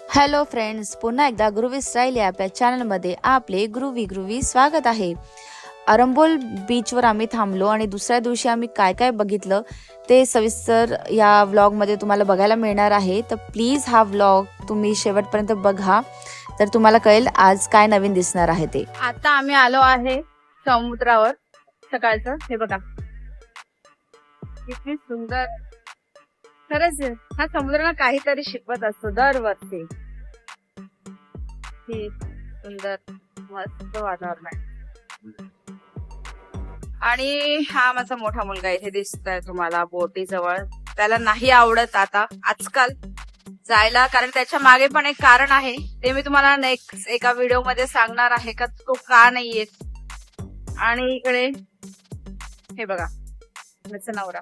Hello friends, पुन्हा एकदा ग्रुवी style या आपल्या चॅनलमध्ये आपले ग्रुवी स्वागत आहे. अरंबोल बीचवर आम्ही थांबलो आणि दुसऱ्या दिवशी आम्ही काय काय बघितलं ते सविस्तर या व्लॉगमध्ये तुम्हाला बघायला मिळणार आहे. तर प्लीज हा व्लॉग तुम्ही शेवटपर्यंत बघा, तर तुम्हाला कळेल आज काय नवीन दिसणार आहे ते. आता आम्ही आलो आहे समुद्रावर. सकाळचं हे बघा किती सुंदर. खरंच हा समुद्र काहीतरी शिकवत असतो दरवर्षी. ही सुंदर मस्त वातावरण आहे. आणि हा माझा मोठा मुलगा इथे दिसतोय तुम्हाला बोटी जवळ. त्याला नाही आवडत आता आजकाल जायला, कारण त्याच्या मागे पण एक कारण आहे, ते मी तुम्हाला नेक्स्ट एका व्हिडिओ मध्ये सांगणार आहे का तो का नाही येत. आणि इकडे हे बघा माझा नवरा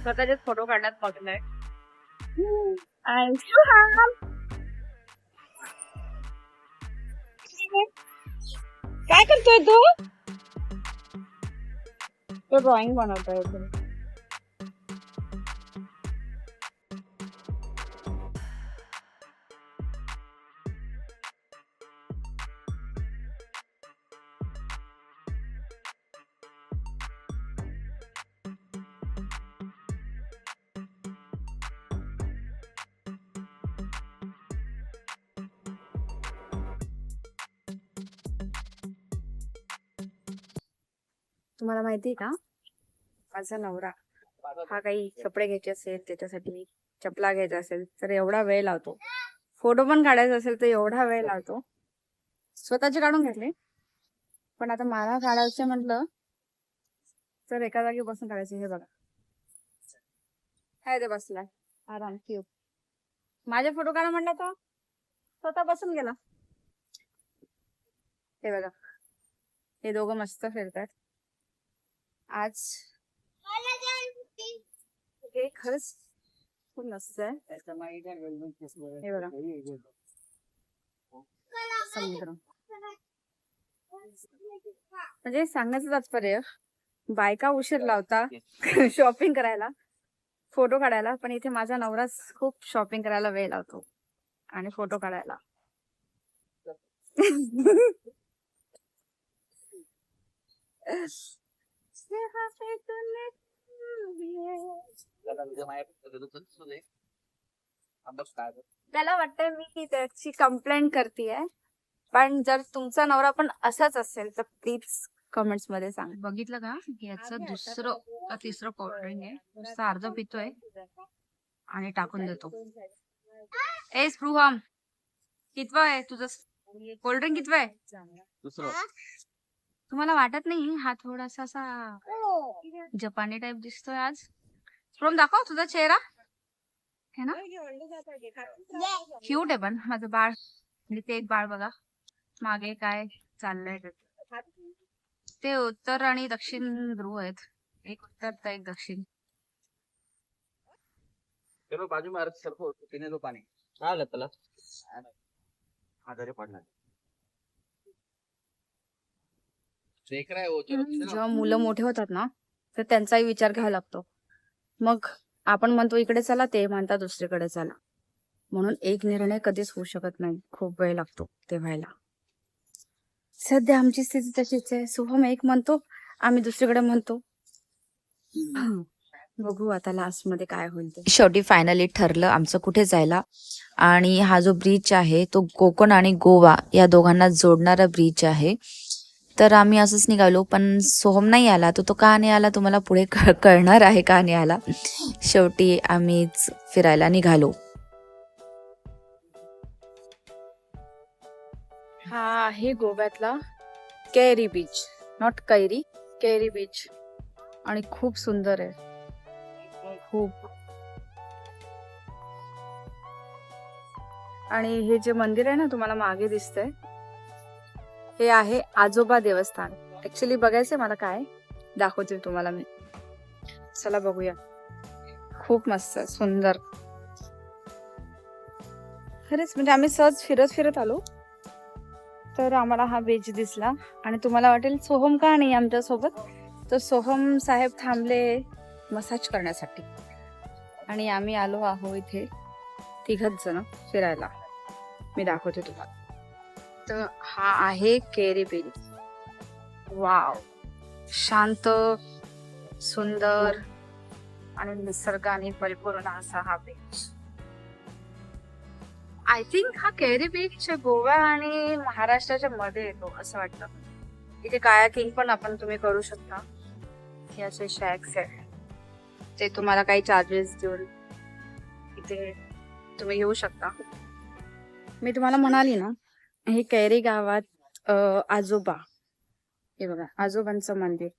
स्वतःचेच फोटो काढण्यात मग्न आहे. काय करतोय तू? तो ड्रॉइंग बनवतोय. तुम्हाला माहितीये का, माझा नवरा हा काही कपडे घ्यायचे असेल, त्याच्यासाठी चपला घ्यायचा असेल तर एवढा वेळ लावतो. फोटो पण काढायचा असेल तर एवढा वेळ लावतो. स्वतःचे काढून घेतले, पण आता मला काढायचं म्हटलं तर एका जागी बसून काढायचे. हे बघा काय ते बसलाय आराम क्यूब. माझे फोटो काढा म्हणलं तर स्वतः बसून गेला. हे बघा हे दोघं मस्त फिरतात आज. हे खरंच खूप मस्त आहे. हे बघा समुद्र. म्हणजे सांगण्याचं तात्पर्य, बायका उशीर लावता शॉपिंग करायला, फोटो काढायला, पण इथे माझा नवराच खूप शॉपिंग करायला वेळ लावतो आणि फोटो काढायला. त्याला वाटतंय मी त्याची कंप्लेंट करतेय, पण जर तुमचा नवरा पण असाच असेल तर प्लीज कमेंट्स मध्ये सांग. बघितलं का, याचं दुसरं का तिसरं कोल्ड्रिंक आहे, नुसतं अर्ध पितोय आणि टाकून देतो. ए स्पृहम, कितवं आहे तुझं कोल्ड्रिंक? कितवं आहे? दुसरं. तुम्हाला वाटत नाही हा थोडासा असा जपानी टाइप दिसतोय आज? स्पृहम दाखव तुझा चेहरा. है ना, क्यूट आहे पण माझं बाळ. म्हणजे ते एक बाळ बघा मागे काय चाललंय. ते उत्तर आणि दक्षिण ध्रुव आहेत, एक उत्तर तर एक दक्षिण. बाजू में सरको पीने दो पानी. आलं त्याला आजारी पडणार. जेव्हा मुलं मोठे होतात ना तर त्यांचाही विचार घ्यावा लागतो. मग आपण म्हणतो इकडे चला, ते म्हणतात दुसरीकडे चला. म्हणून एक निर्णय कधीच होऊ शकत नाही, खूप वेळ लागतो ते व्हायला. सध्या आमची स्थिती तशीच आहे. शुभम एक म्हणतो, आम्ही दुसरीकडे म्हणतो. बघू आता लास्ट मध्ये काय होईल ते. शेवटी फायनली ठरलं आमचं कुठे जायला. आणि हा जो ब्रिज आहे तो कोकण आणि गोवा या दोघांना जोडणारा ब्रिज आहे. तर आम्ही असंच निघालो, पण सोहम नाही आला. तो का नाही आला तुम्हाला पुढे कळणार आहे का नाही आला. शेवटी आम्हीच फिरायला निघालो. हा आहे गोव्यातला कैरी बीच, नॉट कैरी, कैरी बीच. आणि खूप सुंदर आहे, खूप. आणि हे जे मंदिर आहे ना तुम्हाला मागे दिसतंय, हे आहे आजोबा देवस्थान. ऍक्च्युली बघायचंय मला, काय दाखवते तुम्हाला मी. चला बघूया. खूप मस्त सुंदर. खरंच म्हणजे आम्ही सहज फिरत आलो तर आम्हाला हा बीच दिसला. आणि तुम्हाला वाटेल सोहम का नाही आमच्या सोबत, तर सोहम साहेब थांबले मसाज करण्यासाठी आणि आम्ही आलो आहो इथे तिघच जण फिरायला. मी दाखवते तुम्हाला. तर हा आहे केरी बीच. वाव, शांत, सुंदर आणि निसर्गाने परिपूर्ण असा हा बीच. आय थिंक हा केरी बीच गोवा आणि महाराष्ट्राच्या मध्ये येतो असं वाटतं. इथे कायाकिंग पण तुम्ही करू शकता. हे असे शॅक्स आहे, ते तुम्हाला काही चार्जेस देऊन इथे तुम्ही येऊ शकता. मी तुम्हाला म्हणाली ना, हे कैरी गावात आजोबा, हे बघा आजोबांचं मंदिर.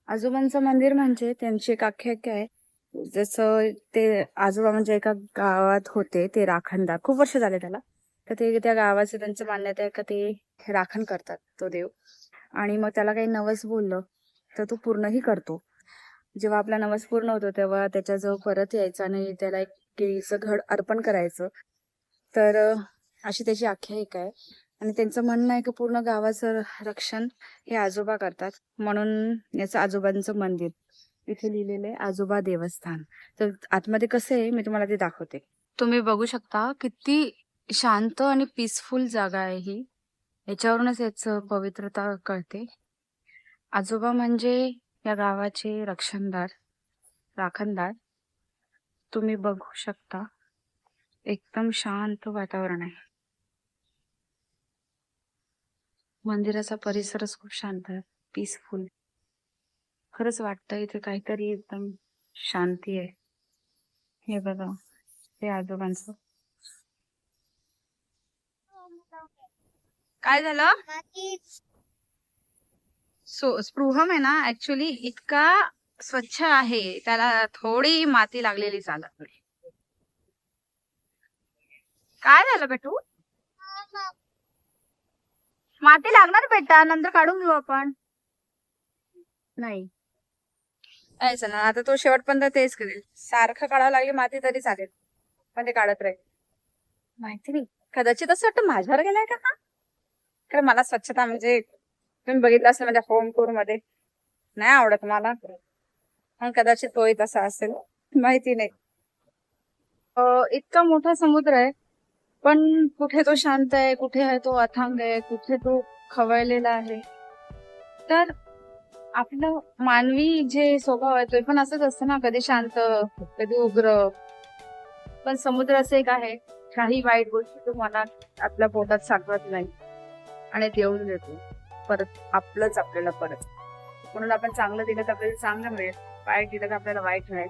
आजोबांचं मंदिर म्हणजे त्यांची एक आख्यायिका आहे. जसं ते आजोबा म्हणजे एका गावात होते, ते राखणदार, खूप वर्ष झाले त्याला. तर ते त्या गावाचं त्यांचं मान्यता आहे का ते राखण करतात तो देव. आणि मग त्याला काही नवस बोललं तर तो पूर्णही करतो. जेव्हा आपला नवस पूर्ण होतो तेव्हा त्याच्याजवळ परत यायचं आणि त्याला एक केळीचं घड अर्पण करायचं. तर अशी त्याची आख्यायिका आहे. आणि त्यांचं म्हणणं आहे की पूर्ण गावाचं रक्षण हे आजोबा करतात, म्हणून याचं आजोबांचं मंदिर इथे लिहिलेलं आहे, आजोबा देवस्थान. तर आतमध्ये कसं आहे मी तुम्हाला ते दाखवते. तुम्ही बघू शकता किती शांत आणि पीसफुल जागा आहे ही. याच्यावरूनच याचं पवित्रता कळते. आजोबा म्हणजे या गावाचे राखणदार. तुम्ही बघू शकता एकदम शांत वातावरण आहे. मंदिराचा परिसरच खूप शांत आहे, पीसफुल. खरंच वाटतं इथे काहीतरी एकदम शांती आहे. हे बघा, हे आजोबांचं. काय झालं? स्पृहम आहे ना, ऍक्च्युली इतका स्वच्छ आहे, त्याला थोडी माती लागलेली चालत. काय झालं बेटू? माती लागणार बेटा, नंतर काढून घेऊ आपण. नाही यायचं ना, आता तो शेवटपर्यंत तेच करेल. सारखं काढावं लागेल माती तरी चालेल, पण ते काढत राहील. माहिती नाही, कदाचित असं वाटतं माझ्यावर गेलाय का हा. कारण मला स्वच्छता म्हणजे तुम्ही बघितलं असेल माझ्या होम टूर मध्ये, नाही आवडत मला. कदाचित तोही तसा असेल, माहिती नाही. इतका मोठा समुद्र आहे, पण कुठे तो शांत आहे, कुठे आहे तो अथांग आहे, कुठे तो खवळलेला आहे. तर आपलं मानवी जे स्वभाव आहे तो पण असंच असतं ना, कधी शांत कधी उग्र. पण समुद्र असं एक आहे, काही वाईट गोष्टी तो मनात आपल्या पोटात साठवत नाही आणि देऊन देतो परत आपलंच आपल्याला परत. म्हणून आपण चांगलं दिलं तर आपल्याला चांगलं मिळेल, वाईट दिलं तर आपल्याला वाईट मिळेल.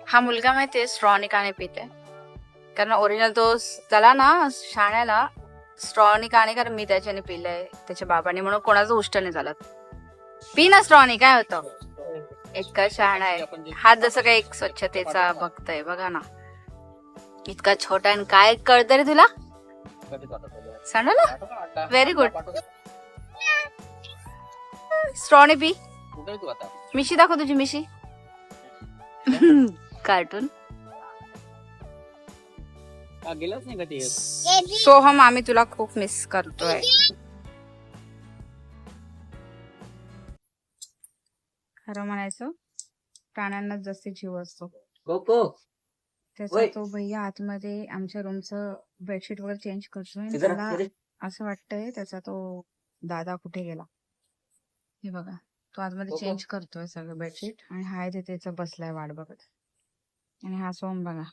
हा मुलगा माहितीये स्ट्रॉनिकाने पिते, कारण ओरिजिनल तो त्याला ना शाण्याला स्ट्रॉनिकाने, कारण मी त्याच्याने पिलंय त्याच्या बाबाने, म्हणून कोणाचं उष्ट नाही झालं. पी ना स्ट्रॉनी, काय होतं. इतका शहाणा आहे. हात जसं काही एक स्वच्छतेचा भक्त आहे बघा ना, इतका छोटा. आणि काय कळतं रे तुला सांडलं. Very good. स्ट्रॉनी पी. मिशी दाखव तुझी मिशी. कार्टून. गेलाच नाही का ते. सोहम, आम्ही तुला खूप मिस करतोय. खरं म्हणायचं प्राण्यांना जसे जीव असतो. त्याचा तो भैया आतमध्ये आमच्या रूमचं बेडशीट वगैरे चेंज करतोय. त्याला असं वाटतंय त्याचा तो दादा कुठे गेला. हे बघा, तो आतमध्ये चेंज करतोय सगळं बेडशीट, आणि हाय ते त्याचं बसलाय वाट बघत. आणि हा सोम बघा,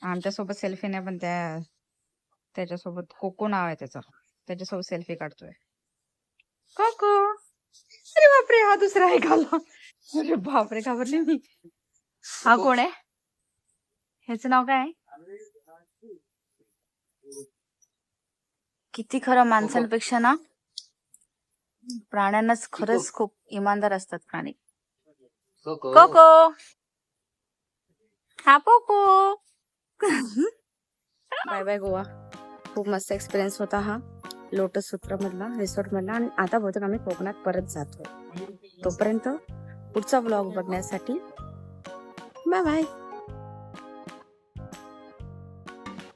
आमच्यासोबत सेल्फी नाही, पण त्याच्यासोबत कोको नाव आहे त्याचं, त्याच्यासोबत सेल्फी काढतोय. कोको. अरे बापरे, हा दुसरा आहे घाला. अरे बापरे, घाबरले मी. हा कोण आहे? ह्याचं नाव काय आहे? किती खरं माणसांपेक्षा ना प्राण्यांनाच खरंच खूप इमानदार असतात प्राणी. कोको. हा पोको. Bye bye Goa. खूप मस्त एक्सपिरियन्स होता हा लोटस सूत्र मधला, रिसॉर्ट मधला. आणि आता बहुतेक आम्ही कोकणात परत जातोय. तोपर्यंत पुढचा व्लॉग बघण्यासाठी बाय बाय.